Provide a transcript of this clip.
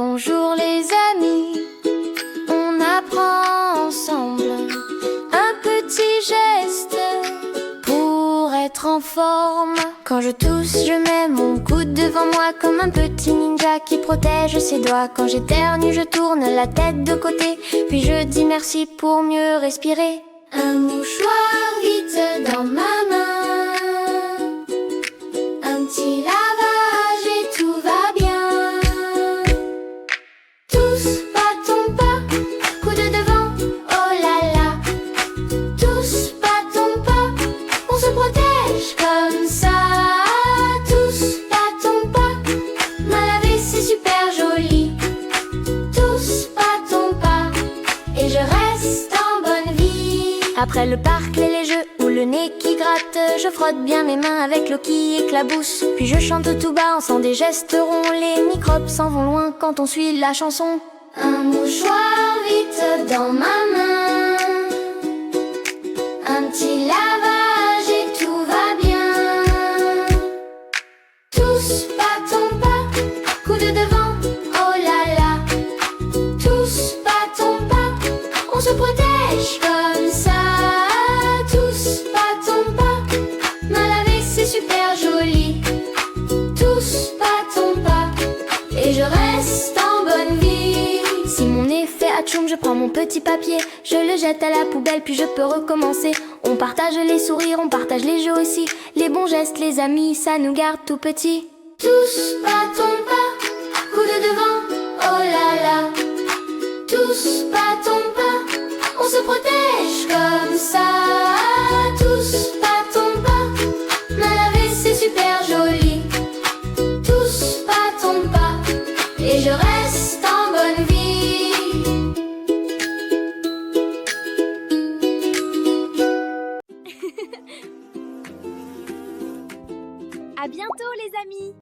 Bonjour les amis, on apprend ensemble un petit geste pour être en forme. Quand je tousse, je mets mon coude devant moi comme un petit ninja qui protège ses doigts. Quand j'éternue, je tourne la tête de côté, puis je dis merci pour mieux respirer. Un mouchoir vite dans ma main, un petit lavage et tout va bien. Tousse, pas ton pas, coude devant, oh là là. Tousse, pas ton pas, on se protège comme ça. Tousse, pas ton pas, mal lavé c'est super joli. Tousse, pas ton pas, et je reste en bonne vie. Après le parc, les jeux ou le nez qui gratte, je frotte bien mes mains avec l'eau qui éclabousse. Puis je chante tout bas en faisant des gestes ronds. Les microbes s'en vont loin quand on suit la chanson. Un mouchoir vite dans ma main, un petit lavage et tout va bien. Tousse, pas ton pas, coude devant, oh là là. Tousse, pas ton pas, on se protège comme ça. Tousse, pas ton pas, mal lavé c'est super joli. Tousse, pas ton pas, et je reste en bonne vie. Si mon nez fait atchoum, je prends mon petit papier, je le jette à la poubelle puis je peux recommencer. On partage les sourires, on partage les jeux aussi. Les bons gestes, les amis, ça nous garde tout petits. Tousse, pas ton pas, coude devant, oh là là. Tousse, pas ton pas, on se protège comme ça. Tousse, pas ton pas, mal lavé c'est super joli. Tousse, pas ton pas, et je reste en bonne vie. À bientôt les amis!